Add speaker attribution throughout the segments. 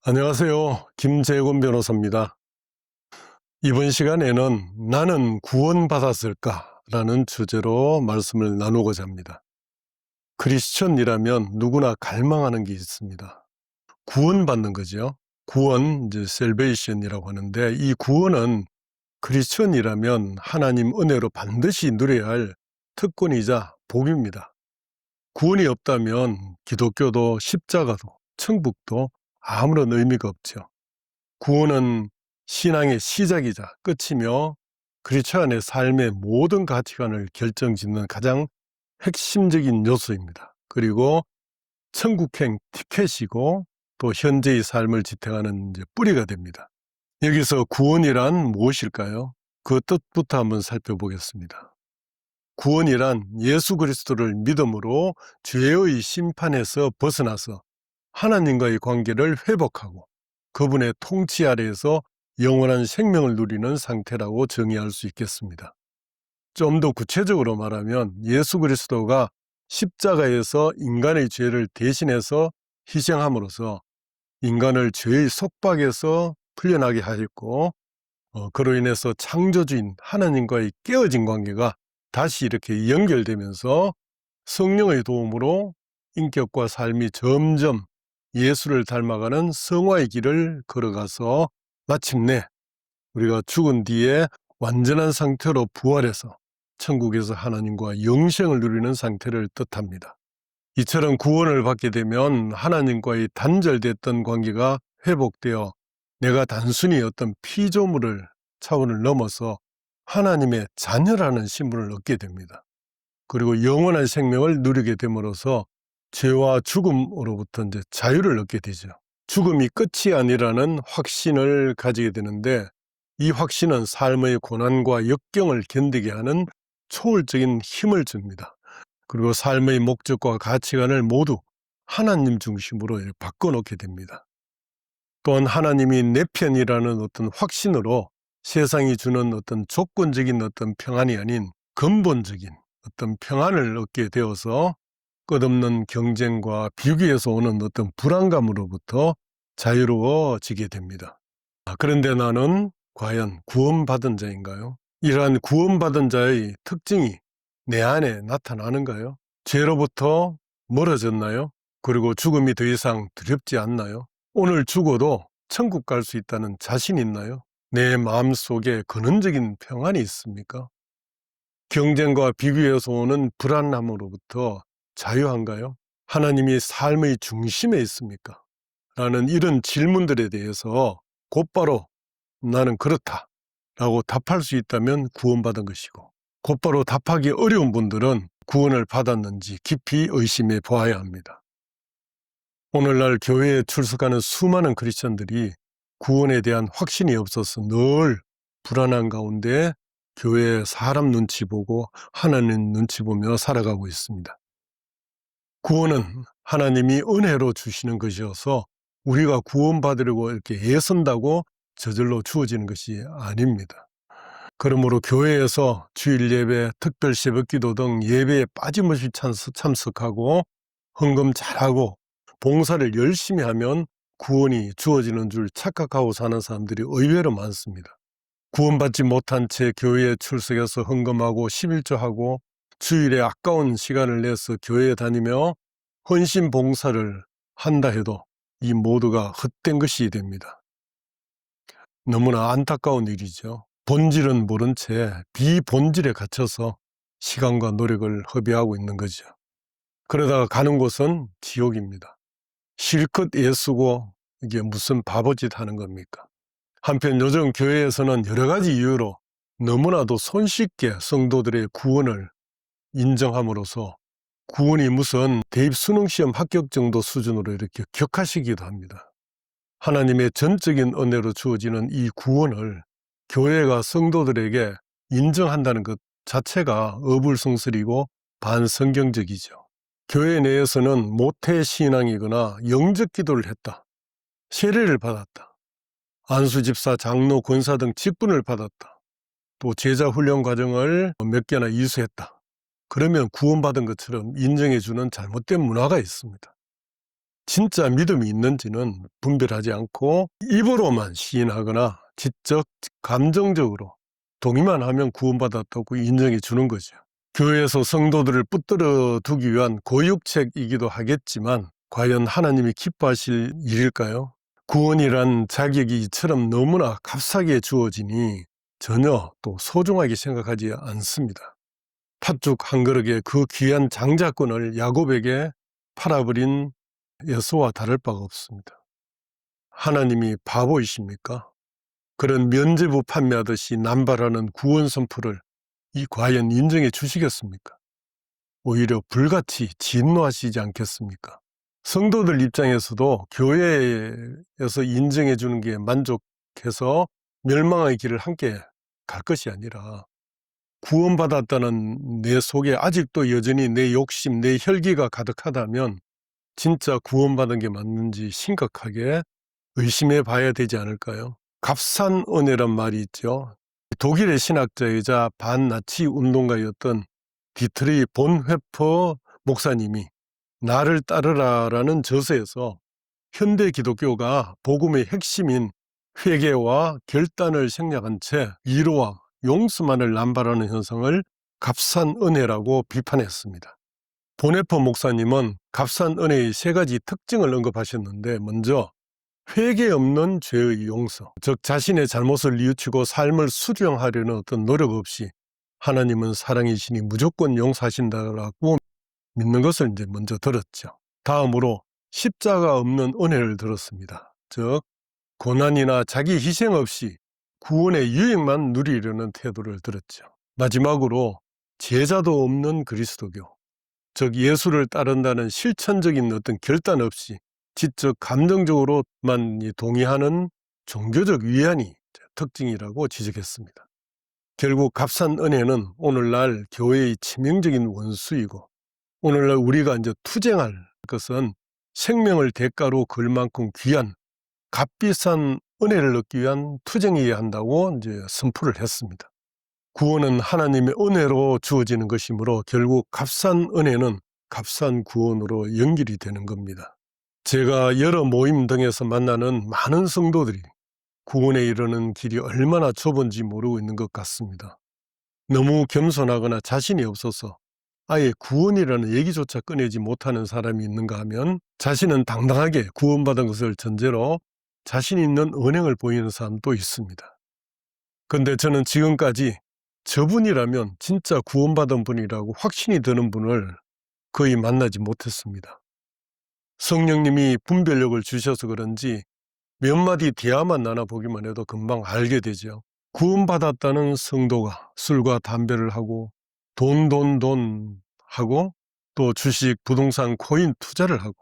Speaker 1: 안녕하세요. 김재곤 변호사입니다. 이번 시간에는 나는 구원받았을까라는 주제로 말씀을 나누고자 합니다. 크리스천이라면 누구나 갈망하는 게 있습니다. 구원받는 거죠. 구원, 이제 셀베이션이라고 하는데, 이 구원은 크리스천이라면 하나님 은혜로 반드시 누려야 할 특권이자 복입니다. 구원이 없다면 기독교도 십자가도 천국도 아무런 의미가 없죠. 구원은 신앙의 시작이자 끝이며 크리스천의 삶의 모든 가치관을 결정짓는 가장 핵심적인 요소입니다. 그리고 천국행 티켓이고 또 현재의 삶을 지탱하는 뿌리가 됩니다. 여기서 구원이란 무엇일까요? 그 뜻부터 한번 살펴보겠습니다. 구원이란 예수 그리스도를 믿음으로 죄의 심판에서 벗어나서 하나님과의 관계를 회복하고 그분의 통치 아래에서 영원한 생명을 누리는 상태라고 정의할 수 있겠습니다. 좀 더 구체적으로 말하면 예수 그리스도가 십자가에서 인간의 죄를 대신해서 희생함으로써 인간을 죄의 속박에서 풀려나게 하였고, 그로 인해서 창조주인 하나님과의 깨어진 관계가 다시 이렇게 연결되면서 성령의 도움으로 인격과 삶이 점점 예수를 닮아가는 성화의 길을 걸어가서 마침내 우리가 죽은 뒤에 완전한 상태로 부활해서 천국에서 하나님과 영생을 누리는 상태를 뜻합니다. 이처럼 구원을 받게 되면 하나님과의 단절됐던 관계가 회복되어 내가 단순히 어떤 피조물을 차원을 넘어서 하나님의 자녀라는 신분을 얻게 됩니다. 그리고 영원한 생명을 누리게 됨으로써 죄와 죽음으로부터 자유를 얻게 되죠. 죽음이 끝이 아니라는 확신을 가지게 되는데, 이 확신은 삶의 고난과 역경을 견디게 하는 초월적인 힘을 줍니다. 그리고 삶의 목적과 가치관을 모두 하나님 중심으로 바꿔놓게 됩니다. 또한 하나님이 내 편이라는 어떤 확신으로 세상이 주는 어떤 조건적인 어떤 평안이 아닌 근본적인 어떤 평안을 얻게 되어서 끝없는 경쟁과 비교에서 오는 어떤 불안감으로부터 자유로워지게 됩니다. 그런데 나는 과연 구원받은 자인가요? 이러한 구원받은 자의 특징이 내 안에 나타나는가요? 죄로부터 멀어졌나요? 그리고 죽음이 더 이상 두렵지 않나요? 오늘 죽어도 천국 갈 수 있다는 자신이 있나요? 내 마음속에 근원적인 평안이 있습니까? 경쟁과 비교에서 오는 불안함으로부터 자유한가요? 하나님이 삶의 중심에 있습니까? 라는 이런 질문들에 대해서 곧바로 나는 그렇다 라고 답할 수 있다면 구원받은 것이고, 곧바로 답하기 어려운 분들은 구원을 받았는지 깊이 의심해 보아야 합니다. 오늘날 교회에 출석하는 수많은 크리스천들이 구원에 대한 확신이 없어서 늘 불안한 가운데 교회에 사람 눈치 보고 하나님 눈치 보며 살아가고 있습니다. 구원은 하나님이 은혜로 주시는 것이어서 우리가 구원받으려고 이렇게 애쓴다고 저절로 주어지는 것이 아닙니다. 그러므로 교회에서 주일 예배, 특별 새벽기도 등 예배에 빠짐없이 참석하고 헌금 잘하고 봉사를 열심히 하면 구원이 주어지는 줄 착각하고 사는 사람들이 의외로 많습니다. 구원받지 못한 채 교회에 출석해서 헌금하고 11조하고 주일에 아까운 시간을 내서 교회에 다니며 헌신 봉사를 한다 해도 이 모두가 헛된 것이 됩니다. 너무나 안타까운 일이죠. 본질은 모른 채 비본질에 갇혀서 시간과 노력을 허비하고 있는 거죠. 그러다가 가는 곳은 지옥입니다. 실컷 애쓰고 이게 무슨 바보짓 하는 겁니까? 한편 요즘 교회에서는 여러 가지 이유로 너무나도 손쉽게 성도들의 구원을 인정함으로써 구원이 무슨 대입 수능시험 합격 정도 수준으로 이렇게 격하시기도 합니다. 하나님의 전적인 은혜로 주어지는 이 구원을 교회가 성도들에게 인정한다는 것 자체가 어불성설이고 반성경적이죠. 교회 내에서는 모태신앙이거나 영접기도를 했다, 세례를 받았다, 안수집사, 장로, 권사 등 직분을 받았다, 또 제자훈련 과정을 몇 개나 이수했다, 그러면 구원받은 것처럼 인정해주는 잘못된 문화가 있습니다. 진짜 믿음이 있는지는 분별하지 않고 입으로만 시인하거나 지적 감정적으로 동의만 하면 구원받았다고 인정해 주는 거죠. 교회에서 성도들을 붙들어 두기 위한 고육책이기도 하겠지만 과연 하나님이 기뻐하실 일일까요? 구원이란 자격이 이처럼 너무나 값싸게 주어지니 전혀 또 소중하게 생각하지 않습니다. 팥죽 한 그릇에 그 귀한 장자권을 야곱에게 팔아버린 에서와 다를 바가 없습니다. 하나님이 바보이십니까? 그런 면죄부 판매하듯이 남발하는 구원 선포를 과연 인정해 주시겠습니까? 오히려 불같이 진노하시지 않겠습니까? 성도들 입장에서도 교회에서 인정해 주는 게 만족해서 멸망의 길을 함께 갈 것이 아니라 구원받았다는 내 속에 아직도 여전히 내 욕심, 내 혈기가 가득하다면 진짜 구원받은 게 맞는지 심각하게 의심해 봐야 되지 않을까요? 값싼 은혜란 말이 있죠. 독일의 신학자이자 반나치 운동가였던 디트리 본회퍼 목사님이 나를 따르라라는 저서에서 현대 기독교가 복음의 핵심인 회개와 결단을 생략한 채 위로와 용서만을 남발하는 현상을 값싼 은혜라고 비판했습니다. 본회퍼 목사님은 값싼 은혜의 세 가지 특징을 언급하셨는데, 먼저 회개 없는 죄의 용서, 즉 자신의 잘못을 뉘우치고 삶을 수정하려는 어떤 노력 없이 하나님은 사랑이시니 무조건 용서하신다라고 믿는 것을 이제 먼저 들었죠. 다음으로 십자가 없는 은혜를 들었습니다. 즉 고난이나 자기 희생 없이 구원의 유익만 누리려는 태도를 들었죠. 마지막으로 제자도 없는 그리스도교, 즉 예수를 따른다는 실천적인 어떤 결단 없이 지적 감정적으로만 동의하는 종교적 위안이 특징이라고 지적했습니다. 결국 값싼 은혜는 오늘날 교회의 치명적인 원수이고, 오늘날 우리가 이제 투쟁할 것은 생명을 대가로 걸 만큼 귀한 값비싼 은혜를 얻기 위한 투쟁이어야 한다고 이제 선포를 했습니다. 구원은 하나님의 은혜로 주어지는 것이므로 결국 값싼 은혜는 값싼 구원으로 연결이 되는 겁니다. 제가 여러 모임 등에서 만나는 많은 성도들이 구원에 이르는 길이 얼마나 좁은지 모르고 있는 것 같습니다. 너무 겸손하거나 자신이 없어서 아예 구원이라는 얘기조차 꺼내지 못하는 사람이 있는가 하면, 자신은 당당하게 구원받은 것을 전제로 자신 있는 언행을 보이는 사람도 있습니다. 그런데 저는 지금까지 저분이라면 진짜 구원받은 분이라고 확신이 드는 분을 거의 만나지 못했습니다. 성령님이 분별력을 주셔서 그런지 몇 마디 대화만 나눠보기만 해도 금방 알게 되죠. 구원받았다는 성도가 술과 담배를 하고 돈 하고 또 주식, 부동산, 코인 투자를 하고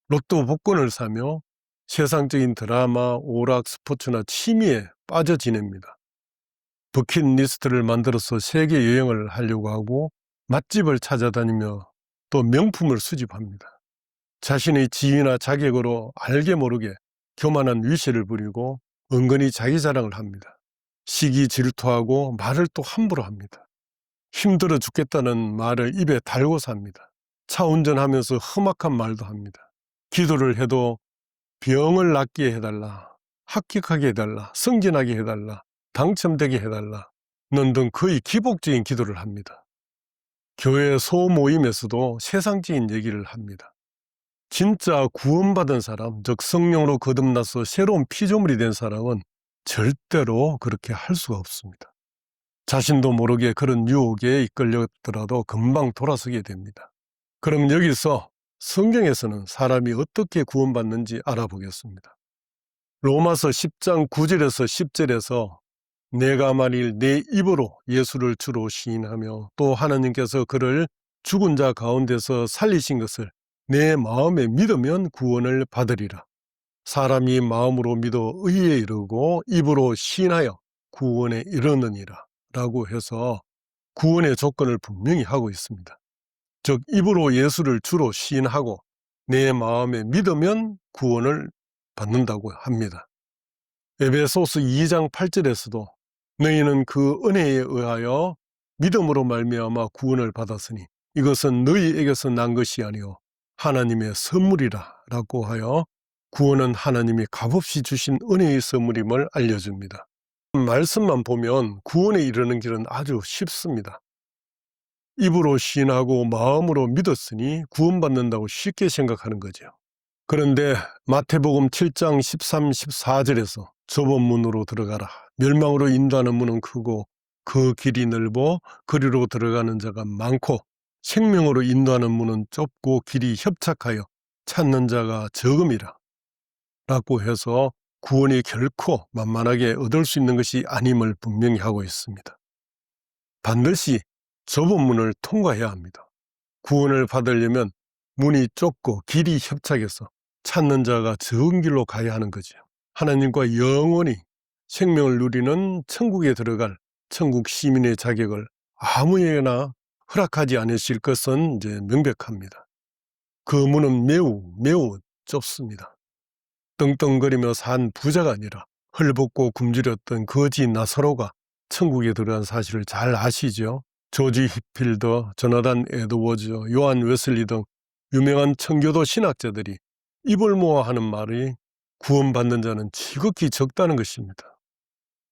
Speaker 1: 로또 복권을 사며 세상적인 드라마, 오락, 스포츠나 취미에 빠져 지냅니다. 버킷리스트를 만들어서 세계 여행을 하려고 하고 맛집을 찾아다니며 또 명품을 수집합니다. 자신의 지위나 자격으로 알게 모르게 교만한 위세를 부리고 은근히 자기 자랑을 합니다. 시기 질투하고 말을 또 함부로 합니다. 힘들어 죽겠다는 말을 입에 달고 삽니다. 차 운전하면서 험악한 말도 합니다. 기도를 해도 병을 낫게 해달라, 합격하게 해달라, 승진하게 해달라, 당첨되게 해달라 는 거의 기복적인 기도를 합니다. 교회 소모임에서도 세상적인 얘기를 합니다. 진짜 구원받은 사람, 즉 성령으로 거듭나서 새로운 피조물이 된 사람은 절대로 그렇게 할 수가 없습니다. 자신도 모르게 그런 유혹에 이끌렸더라도 금방 돌아서게 됩니다. 그럼 여기서 성경에서는 사람이 어떻게 구원받는지 알아보겠습니다. 로마서 10장 9절에서 10절에서 내가 만일 내 입으로 예수를 주로 시인하며 또 하나님께서 그를 죽은 자 가운데서 살리신 것을 내 마음에 믿으면 구원을 받으리라. 사람이 마음으로 믿어 의에 이르고 입으로 시인하여 구원에 이르느니라 라고 해서 구원의 조건을 분명히 하고 있습니다. 즉 입으로 예수를 주로 시인하고 내 마음에 믿으면 구원을 받는다고 합니다. 에베소서 2장 8절에서도 너희는 그 은혜에 의하여 믿음으로 말미암아 구원을 받았으니 이것은 너희에게서 난 것이 아니요 하나님의 선물이라고 하여 구원은 하나님이 값없이 주신 은혜의 선물임을 알려줍니다. 말씀만 보면 구원에 이르는 길은 아주 쉽습니다. 입으로 시인하고 마음으로 믿었으니 구원받는다고 쉽게 생각하는 거죠. 그런데 마태복음 7장 13, 14절에서 좁은 문으로 들어가라. 멸망으로 인도하는 문은 크고 그 길이 넓어 그리로 들어가는 자가 많고 생명으로 인도하는 문은 좁고 길이 협착하여 찾는 자가 적음이라. 라고 해서 구원이 결코 만만하게 얻을 수 있는 것이 아님을 분명히 하고 있습니다. 반드시 좁은 문을 통과해야 합니다. 구원을 받으려면 문이 좁고 길이 협착해서 찾는 자가 적은 길로 가야 하는 거죠. 하나님과 영원히 생명을 누리는 천국에 들어갈 천국 시민의 자격을 아무에게나 허락하지 않으실 것은 이제 명백합니다. 그 문은 매우 좁습니다. 떵떵거리며 산 부자가 아니라 헐벗고 굶주렸던 거지 나사로가 천국에 들어간 사실을 잘 아시죠? 조지 히필더, 조나단 에드워즈, 요한 웨슬리 등 유명한 청교도 신학자들이 입을 모아 하는 말이 구원받는 자는 지극히 적다는 것입니다.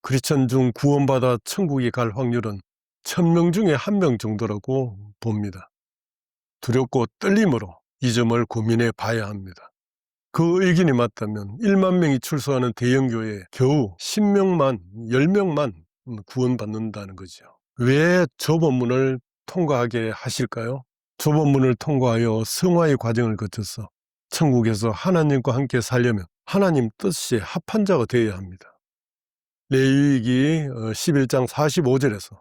Speaker 1: 크리스천 중 구원받아 천국에 갈 확률은 1000명 중에 1명 정도라고 봅니다. 두렵고 떨림으로 이 점을 고민해 봐야 합니다. 그 의견이 맞다면 1만 명이 출석하는 대형교회에 겨우 10명만, 10명만 구원받는다는 거죠. 왜 좁은 문을 통과하게 하실까요? 좁은 문을 통과하여 성화의 과정을 거쳐서 천국에서 하나님과 함께 살려면 하나님 뜻에 합한 자가 되어야 합니다. 레위기 11장 45절에서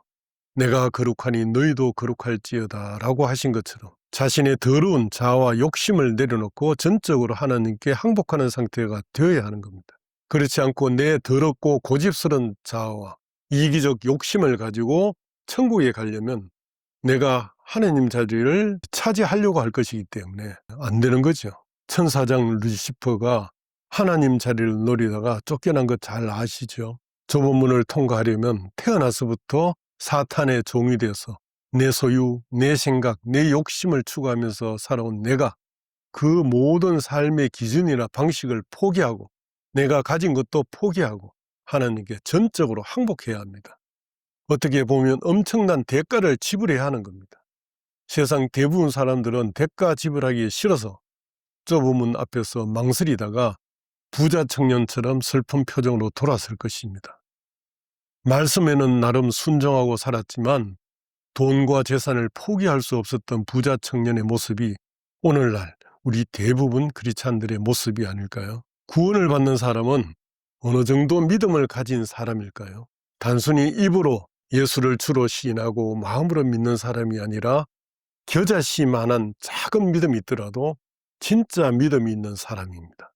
Speaker 1: 내가 거룩하니 너희도 거룩할지어다 라고 하신 것처럼 자신의 더러운 자아와 욕심을 내려놓고 전적으로 하나님께 항복하는 상태가 되어야 하는 겁니다. 그렇지 않고 내 더럽고 고집스러운 자아와 이기적 욕심을 가지고 천국에 가려면 내가 하나님 자리를 차지하려고 할 것이기 때문에 안 되는 거죠. 천사장 루시퍼가 하나님 자리를 노리다가 쫓겨난 것 잘 아시죠? 좁은 문을 통과하려면 태어나서부터 사탄의 종이 되어서 내 소유, 내 생각, 내 욕심을 추구하면서 살아온 내가 그 모든 삶의 기준이나 방식을 포기하고 내가 가진 것도 포기하고 하나님께 전적으로 항복해야 합니다. 어떻게 보면 엄청난 대가를 지불해야 하는 겁니다. 세상 대부분 사람들은 대가 지불하기 싫어서 좁은 문 앞에서 망설이다가 부자 청년처럼 슬픈 표정으로 돌아설 것입니다. 말씀에는 나름 순종하고 살았지만 돈과 재산을 포기할 수 없었던 부자 청년의 모습이 오늘날 우리 대부분 크리스찬들의 모습이 아닐까요? 구원을 받는 사람은 어느 정도 믿음을 가진 사람일까요? 단순히 입으로 예수를 주로 시인하고 마음으로 믿는 사람이 아니라 겨자씨만한 작은 믿음이 있더라도 진짜 믿음이 있는 사람입니다.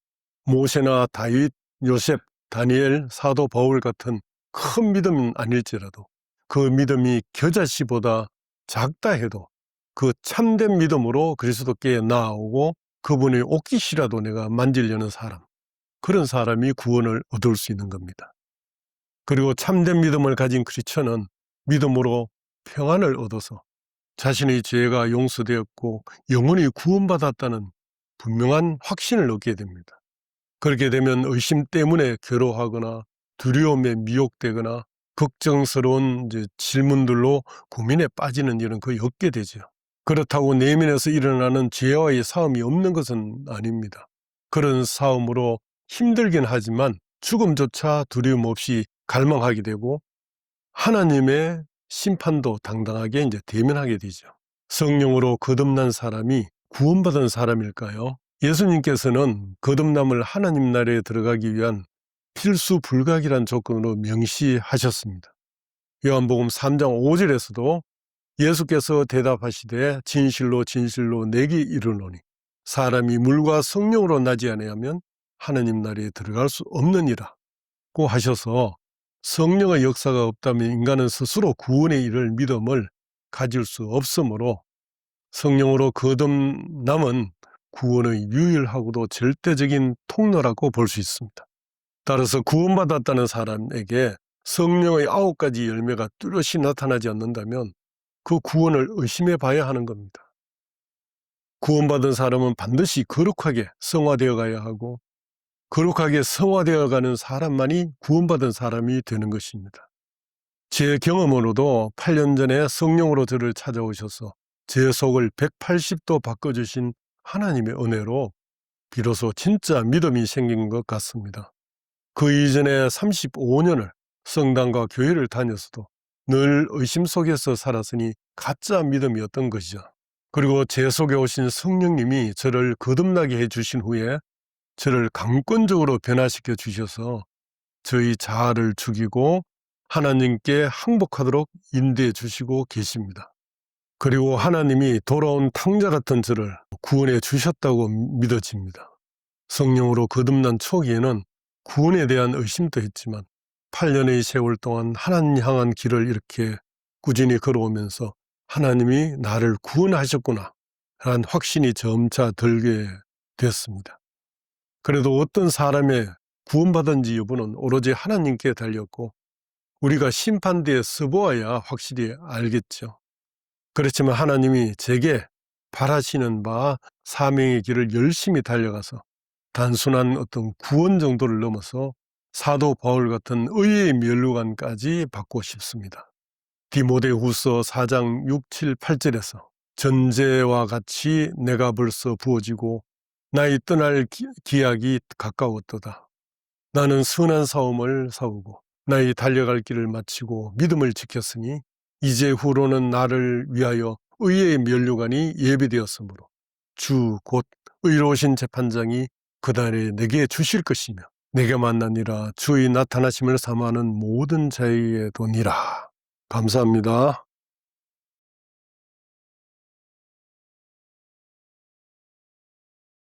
Speaker 1: 모세나 다윗, 요셉, 다니엘, 사도 바울 같은 큰 믿음은 아닐지라도 그 믿음이 겨자씨보다 작다 해도 그 참된 믿음으로 그리스도께 나아오고 그분의 옷깃이라도 내가 만지려는 사람, 그런 사람이 구원을 얻을 수 있는 겁니다. 그리고 참된 믿음을 가진 크리스천은 믿음으로 평안을 얻어서 자신의 죄가 용서되었고 영원히 구원받았다는 분명한 확신을 얻게 됩니다. 그렇게 되면 의심 때문에 괴로워하거나 두려움에 미혹되거나 걱정스러운 질문들로 고민에 빠지는 일은 거의 없게 되죠. 그렇다고 내면에서 일어나는 죄와의 싸움이 없는 것은 아닙니다. 그런 싸움으로 힘들긴 하지만 죽음조차 두려움 없이 갈망하게 되고 하나님의 심판도 당당하게 대면하게 되죠. 성령으로 거듭난 사람이 구원받은 사람일까요? 예수님께서는 거듭남을 하나님 나라에 들어가기 위한 필수 불가결한 조건으로 명시하셨습니다. 요한복음 3장 5절에서도 예수께서 대답하시되 진실로 진실로 내게 이르노니 사람이 물과 성령으로 나지 아니하면 하나님 나라에 들어갈 수 없느니라 고 하셔서 성령의 역사가 없다면 인간은 스스로 구원에 이를 믿음을 가질 수 없으므로 성령으로 거듭남은 구원의 유일하고도 절대적인 통로라고 볼 수 있습니다. 따라서 구원받았다는 사람에게 성령의 9가지 열매가 뚜렷이 나타나지 않는다면 그 구원을 의심해 봐야 하는 겁니다. 구원받은 사람은 반드시 거룩하게 성화되어 가야 하고 거룩하게 성화되어 가는 사람만이 구원받은 사람이 되는 것입니다. 제 경험으로도 8년 전에 성령으로 저를 찾아오셔서 제 속을 180도 바꿔주신 하나님의 은혜로 비로소 진짜 믿음이 생긴 것 같습니다. 그 이전에 35년을 성당과 교회를 다녔어도 늘 의심 속에서 살았으니 가짜 믿음이었던 것이죠. 그리고 제 속에 오신 성령님이 저를 거듭나게 해주신 후에 저를 강권적으로 변화시켜 주셔서 저희 자아를 죽이고 하나님께 항복하도록 인도해 주시고 계십니다. 그리고 하나님이 돌아온 탕자 같은 저를 구원해 주셨다고 믿어집니다. 성령으로 거듭난 초기에는 구원에 대한 의심도 했지만 8년의 세월 동안 하나님 향한 길을 이렇게 꾸준히 걸어오면서 하나님이 나를 구원하셨구나 라는 확신이 점차 들게 됐습니다. 그래도 어떤 사람의 구원받은지 여부는 오로지 하나님께 달렸고 우리가 심판대에 서보아야 확실히 알겠죠. 그렇지만 하나님이 제게 바라시는 바 사명의 길을 열심히 달려가서 단순한 어떤 구원 정도를 넘어서 사도 바울 같은 의의 면류관까지 받고 싶습니다. 디모데후서 4장 6, 7, 8절에서 전제와 같이 내가 벌써 부어지고 나의 떠날 기약이 가까웠도다. 나는 선한 싸움을 싸우고 나의 달려갈 길을 마치고 믿음을 지켰으니 이제 후로는 나를 위하여 의의 면류관이 예비되었으므로 주 곧 의로우신 재판장이 그날에 내게 주실 것이며 내게 만나니라 주의 나타나심을 삼하는 모든 자에게 도니라. 감사합니다.